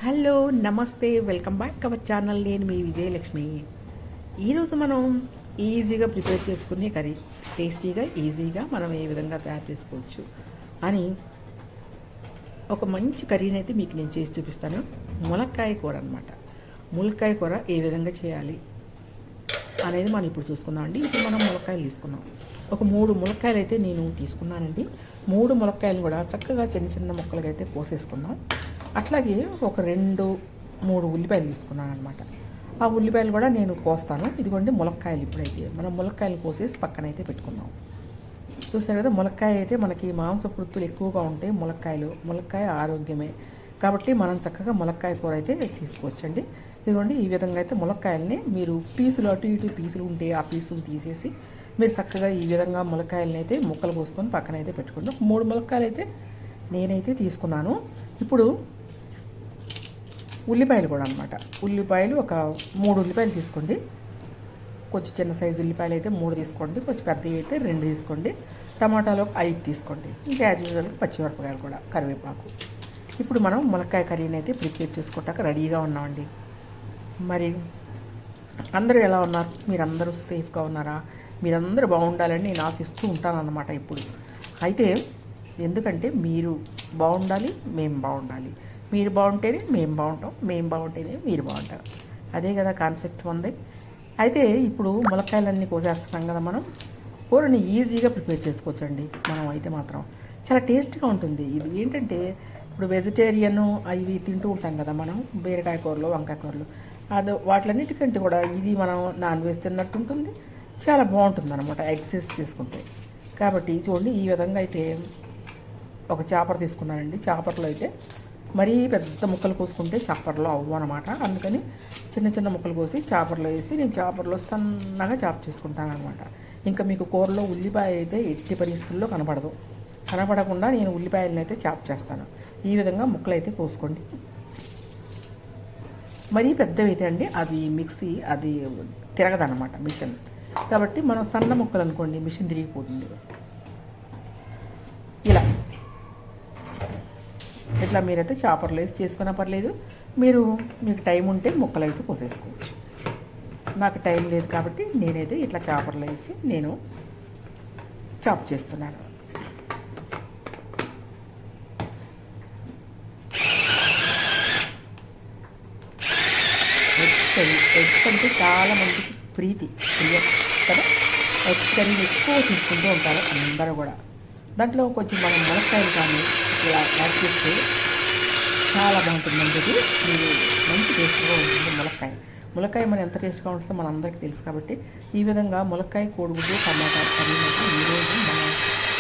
Hello నమస్తే welcome back our channel. నేను మీ విజయలక్ష్మి. ఈరోజు మనం ఈజీగా ప్రిపేర్ చేసుకునే కర్రీ, టేస్టీగా ఈజీగా మనం ఏ విధంగా తయారు చేసుకోవచ్చు అని ఒక మంచి కర్రీని అయితే మీకు నేను చేసి చూపిస్తాను. ములక్కాయ కూర అనమాట. ములక్కాయ కూర ఏ విధంగా చేయాలి అనేది మనం ఇప్పుడు చూసుకుందామండి. ఇప్పుడు మనం ములక్కాయలు తీసుకున్నాం. ఒక 3 ములక్కాయలు అయితే నేను తీసుకున్నానండి. 3 ములక్కాయలు కూడా చక్కగా చిన్న చిన్న ముక్కలుగా అయితే కోసేసుకుందాం. అట్లాగే ఒక 2-3 ఉల్లిపాయలు తీసుకున్నాను అనమాట. ఆ ఉల్లిపాయలు కూడా నేను కోస్తాను. ఇదిగోండి ములక్కాయలు. ఇప్పుడైతే మనం ములక్కాయలు కోసేసి పక్కనైతే పెట్టుకుందాం. చూసారు కదా, ములక్కాయ అయితే మనకి మాంసకృత్తులు ఎక్కువగా ఉంటాయి. ములక్కాయ ఆరోగ్యమే కాబట్టి మనం చక్కగా ములక్కాయ కూర అయితే తీసుకోవచ్చండి. ఇదిగోండి ఈ విధంగా అయితే ములక్కాయలని మీరు పీసులు అటు ఇటు పీసులు ఉంటే ఆ పీసులు తీసేసి మీరు చక్కగా ఈ విధంగా ములక్కాయలని అయితే ముక్కలు కోసుకొని పక్కన అయితే పెట్టుకోండి. 3 ములక్కాయలు అయితే నేనైతే తీసుకున్నాను. ఇప్పుడు ఉల్లిపాయలు కూడా అనమాట. ఉల్లిపాయలు ఒక 3 ఉల్లిపాయలు తీసుకోండి. కొంచెం చిన్న సైజు ఉల్లిపాయలు అయితే 3 తీసుకోండి. కొంచెం పెద్దవి అయితే 2 తీసుకోండి. టమాటాలు 5 తీసుకోండి. ఇంకా యాజ్ పచ్చిమిరపకాయలు కూడా, కరివేపాకు. ఇప్పుడు మనం ములక్కాయ కర్రీని అయితే ప్రిపేర్ చేసుకుంటాక రెడీగా ఉన్నామండి. మరి అందరూ ఎలా ఉన్నారు? మీరందరూ సేఫ్గా ఉన్నారా? మీరందరూ బాగుండాలని నేను ఆశిస్తూ ఉంటానన్నమాట ఇప్పుడు. అయితే ఎందుకంటే మీరు బాగుండాలి, మేము బాగుండాలి. మీరు బాగుంటేనే మేము బాగుంటాం, మేము బాగుంటేనే మీరు బాగుంటారు. అదే కదా కాన్సెప్ట్ ఉంది. అయితే ఇప్పుడు ములక్కాయలన్నీ కోసేస్తున్నాం కదా, మనం కూరని ఈజీగా ప్రిపేర్ చేసుకోవచ్చండి. మనం అయితే మాత్రం చాలా టేస్ట్గా ఉంటుంది. ఇది ఏంటంటే ఇప్పుడు వెజిటేరియన్ అవి తింటూ ఉంటాం కదా మనం, బీరకాయ కూరలు, వంకాయ కూరలు, అది వాటిలన్నిటికంటే కూడా ఇది మనం నాన్ వెజ్ తిన్నట్టు ఉంటుంది. చాలా బాగుంటుంది అనమాట ఎక్సర్సైజ్ చేసుకుంటే. కాబట్టి చూడండి ఈ విధంగా అయితే ఒక చాపర తీసుకున్నానండి. చాపర్లో అయితే మరీ పెద్ద ముక్కలు కోసుకుంటే చాపర్లో అవ్వు అనమాట. అందుకని చిన్న చిన్న ముక్కలు కోసి చాపర్లో వేసి నేను చాపర్లో సన్నగా చాప్ చేసుకుంటాను అనమాట. ఇంకా మీకు కూరలో ఉల్లిపాయ అయితే ఎట్టి పరిస్థితుల్లో కనపడకుండా నేను ఉల్లిపాయలను అయితే చాప్ చేస్తాను. ఈ విధంగా ముక్కలు అయితే కోసుకోండి. మరీ పెద్దవి అయితే అండి అది మిక్సీ అది తిరగదనమాట మిషన్. కాబట్టి మనం సన్న ముక్కలు అనుకోండి మిషన్ తిరిగిపోతుంది. ఇట్లా మీరైతే చాపర్లో వేసి చేసుకున్నా పర్లేదు. మీకు టైం ఉంటే ముక్కలు అయితే కోసేసుకోవచ్చు. నాకు టైం లేదు కాబట్టి నేనైతే ఇట్లా చాపర్లో వేసి నేను చాప్ చేస్తున్నాను. ఎగ్స్ అంటే చాలా మందికి ప్రియం కదా. ఎగ్స్ కర్రీ ఎక్కువ తీసుకుంటూ ఉంటారు అందరూ కూడా. దాంట్లో కొంచెం మనం ములక్కాయలు కానీ ఇలా యాడ్ చేస్తే చాలా బాగుంటుందండి. ఇది మీరు మంచి టేస్ట్గా ఉంటుంది. ములక్కాయ మనం ఎంత టేస్ట్గా ఉంటుందో మన అందరికీ తెలుసు. కాబట్టి ఈ విధంగా ములక్కాయ, కోడిగుడ్డు, టమాటా కర్రీ ఈరోజు మనం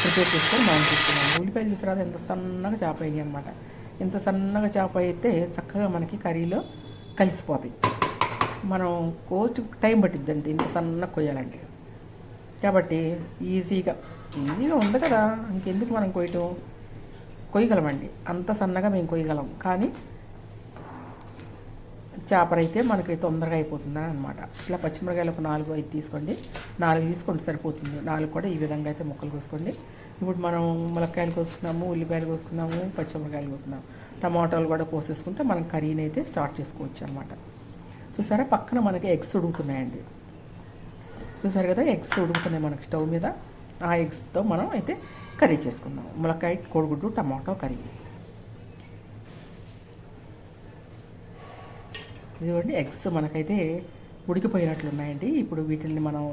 ప్రిపేర్ చేసుకొని మనం తీసుకున్నాం. ఉల్లిపాయలు చూసారా ఎంత సన్నగా చాప అయ్యాయి అనమాట. ఇంత సన్నగా చాప అయితే చక్కగా మనకి కర్రీలో కలిసిపోతాయి. మనం టైం పట్టిద్దండి ఇంత సన్నగా కొయ్యాలంటే. కాబట్టి ఈజీగా ఉంది కదా, ఇంకెందుకు మనం కొయ్యగలమండి. అంత సన్నగా మేము కొయ్యగలం. కానీ చేపర అయితే మనకి తొందరగా అయిపోతుందని అనమాట. ఇట్లా పచ్చిమిరకాయలు ఒక 4-5 తీసుకోండి. 4 తీసుకోండి సరిపోతుంది. 4 కూడా ఈ విధంగా అయితే ముక్కలు కోసుకోండి. ఇప్పుడు మనం ములక్కాయలు కోసుకున్నాము, ఉల్లిపాయలు కోసుకున్నాము, పచ్చిమిరకాయలు కోసుకున్నాము, టమాటాలు కూడా కోసేసుకుంటే మనం కర్రీని అయితే స్టార్ట్ చేసుకోవచ్చు అనమాట. చూసారా పక్కన మనకి ఎగ్స్ ఉడుకుతున్నాయండి. చూసారు కదా ఎగ్స్ ఉడుకుతున్నాయి మనకి స్టవ్ మీద. ఆ ఎగ్స్తో మనం అయితే కర్రీ చేసుకుందాం. ములక్కాయ, కోడిగుడ్డు, టమాటో కర్రీ. ఇదిగోండి ఎగ్స్ మనకైతే ఉడికిపోయినట్లున్నాయండి. ఇప్పుడు వీటిని మనం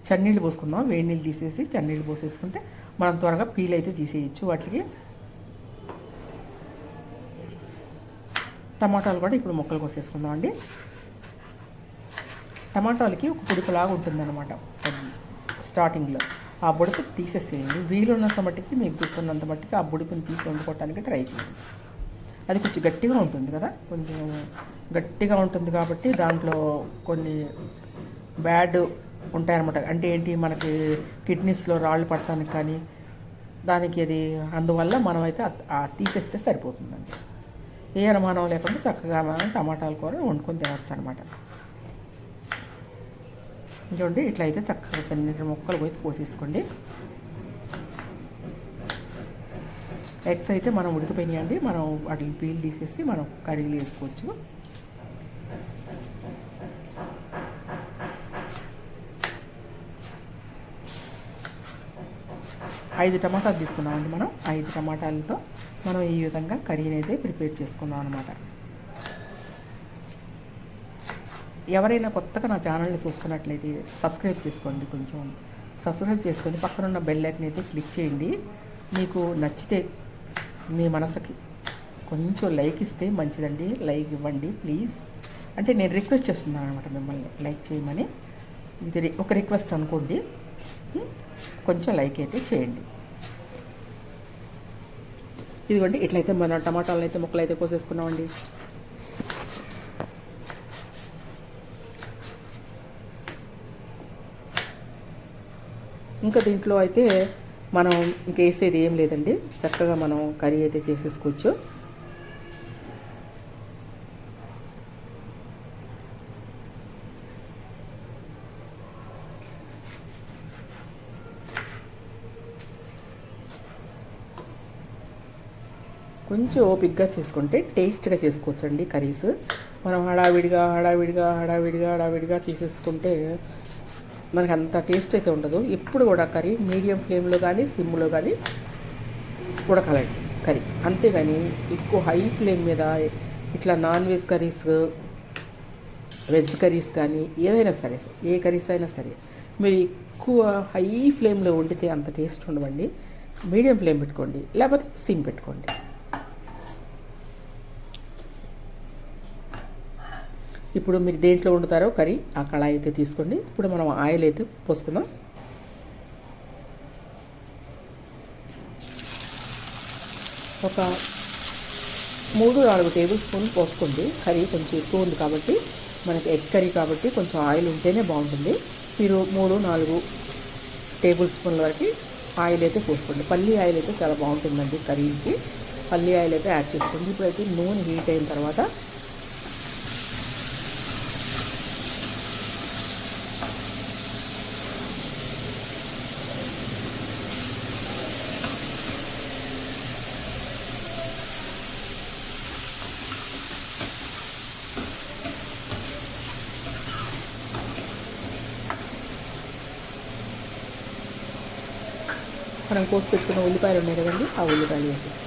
చన్నీళ్ళు పోసుకుందాం. వేడి నీళ్ళు తీసేసి చన్నీళ్ళు పోసేసుకుంటే మనం త్వరగా పీల్ అయితే తీసేయచ్చు. వాటికి టమాటాలు కూడా ఇప్పుడు ముక్కలు కోసేసుకుందాం అండి. టమాటాలకి ఒక పొడిపులాగా ఉంటుందన్నమాట స్టార్టింగ్లో. ఆ బుడపు తీసేసేయండి. వీలున్నంత మట్టికి, మీకు గుర్తున్నంత మట్టికి ఆ బుడుపుని తీసి వండుకోవడానికి ట్రై చేయండి. అది కొంచెం గట్టిగా ఉంటుంది కదా, కొంచెం గట్టిగా ఉంటుంది కాబట్టి దాంట్లో కొన్ని బ్యాడ్ ఉంటాయన్నమాట. అంటే ఏంటి, మనకి కిడ్నీస్లో రాళ్ళు పడటానికి కానీ దానికి అది, అందువల్ల మనమైతే తీసేస్తే సరిపోతుందండి. ఏ అనుమానం లేకుండా చక్కగా మనం టమాటాల కూర వండుకొని తినవచ్చు అనమాట. చూడండి ఇట్లా అయితే చక్కగా సన్న ముక్కలు పోయి కోసేసుకోండి. ఎగ్స్ అయితే మనం ఉడికిపోయినాయండి, మనం వాటిని పీల్ తీసేసి మనం కర్రీలు వేసుకోవచ్చు. ఐదు టమాటాలు తీసుకున్నామండి మనం. 5 టమాటాలతో మనం ఈ విధంగా కర్రీని అయితే ప్రిపేర్ చేసుకున్నాం అనమాట. ఎవరైనా కొత్తగా నా ఛానల్ని చూస్తున్నట్లయితే సబ్స్క్రైబ్ చేసుకోండి, కొంచెం సబ్స్క్రైబ్ చేసుకొని పక్కనున్న బెల్ ఐకాన్ అయితే క్లిక్ చేయండి. మీకు నచ్చితే మీ మనసుకి కొంచెం లైక్ ఇస్తే మంచిదండి, లైక్ ఇవ్వండి ప్లీజ్. అంటే నేను రిక్వెస్ట్ చేస్తున్నాను అనమాట మిమ్మల్ని లైక్ చేయమని. ఇది ఒక రిక్వెస్ట్ అనుకోండి, కొంచెం లైక్ అయితే చేయండి. ఇదిగోండి, ఇట్లయితే మన టమాటాలను అయితే ముక్కలు అయితే కోసేసుకున్నామండి. ఇంకా దీంట్లో అయితే మనం ఇంక వేసేది ఏం లేదండి, చక్కగా మనం కర్రీ అయితే చేసేసుకోవచ్చు. కొంచెం ఓపిక్గా చేసుకుంటే టేస్ట్గా చేసుకోవచ్చండి కర్రీస్. మనం హడావిడిగా తీసేసుకుంటే మనకు అంత టేస్ట్ అయితే ఉండదు. ఎప్పుడు కూడా కర్రీ మీడియం ఫ్లేమ్లో కానీ సిమ్లో కానీ ఉడకాలండి కర్రీ, అంతేగాని ఎక్కువ హై ఫ్లేమ్ మీద ఇట్లా non veg curries, veg curries కానీ ఏదైనా సరే, ఏ కర్రీస్ అయినా సరే మీరు ఎక్కువ హై ఫ్లేమ్లో వండితే అంత టేస్ట్ ఉండవండి. మీడియం ఫ్లేమ్ పెట్టుకోండి, లేకపోతే సిమ్ పెట్టుకోండి. ఇప్పుడు మీరు దేంట్లో వండుతారో కర్రీ ఆ కళాయి అయితే తీసుకోండి. ఇప్పుడు మనం ఆయిల్ అయితే పోసుకుందాం. ఒక 3-4 టేబుల్ స్పూన్లు పోసుకోండి. కర్రీ కొంచెం ఎక్కువ ఉంది కాబట్టి, మనకి ఎగ్ కర్రీ కాబట్టి కొంచెం ఆయిల్ ఉంటేనే బాగుంటుంది. మీరు 3-4 టేబుల్ స్పూన్ల వరకు ఆయిల్ అయితే పోసుకోండి. పల్లి ఆయిల్ అయితే చాలా బాగుంటుందండి కర్రీకి. పల్లి ఆయిల్ అయితే యాడ్ చేసుకోండి. ఇప్పుడైతే నూనె హీట్ అయిన తర్వాత మనం కోసి పెట్టుకున్న ఉల్లిపాయలు ఉన్నాయి కదండి, ఆ ఉల్లిపాయలు వేసేస్తాం.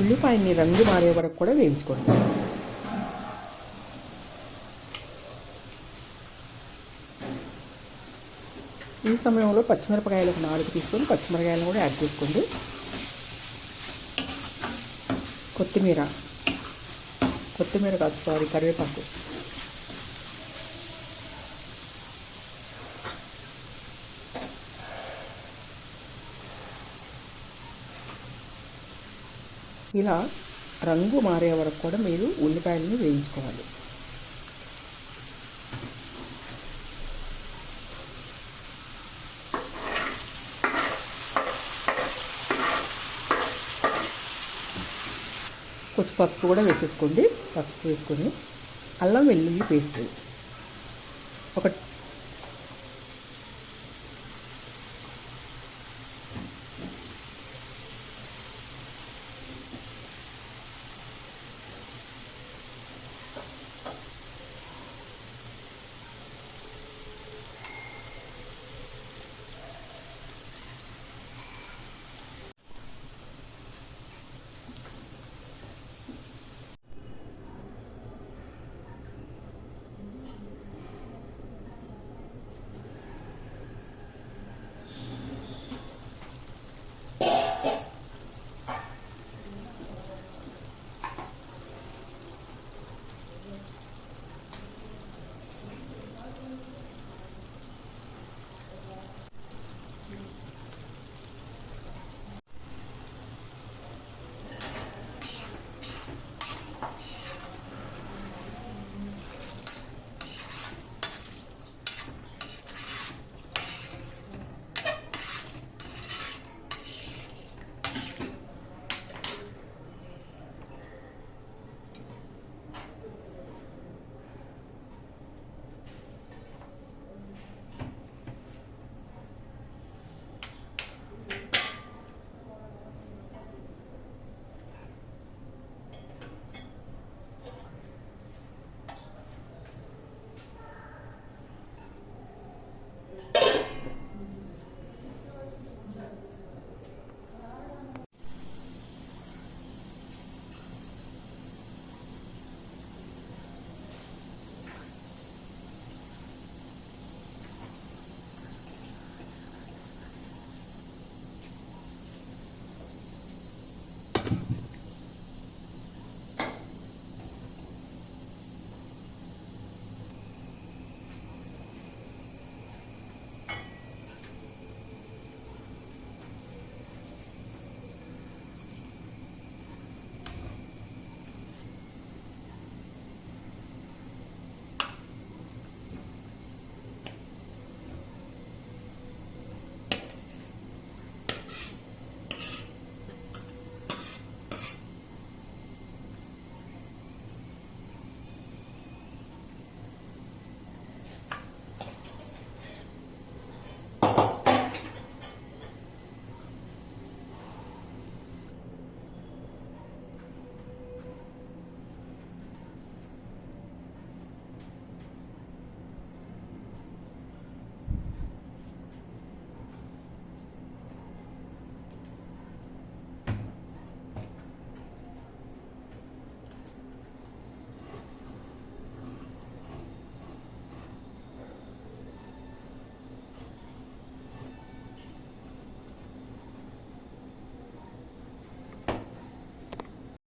ఉల్లిపాయని రంగు మారే వరకు కూడా వేయించుకోండి. ఈ సమయంలో పచ్చిమిరపకాయలు ఒక 4 తీసుకొని పచ్చిమిరపకాయలను కూడా యాడ్ చేసుకోండి. కొత్తిమీర కాదు సారీ, కరివేపాకు. ఇలా రంగు మారే వరకు కూడా మీరు ఉల్లిపాయలను వేయించుకోవాలి. కొంచెం పసుపు కూడా వేసేసుకోండి. పసుపు వేసుకొని అల్లం వెల్లుల్లి పేస్ట్ ఒక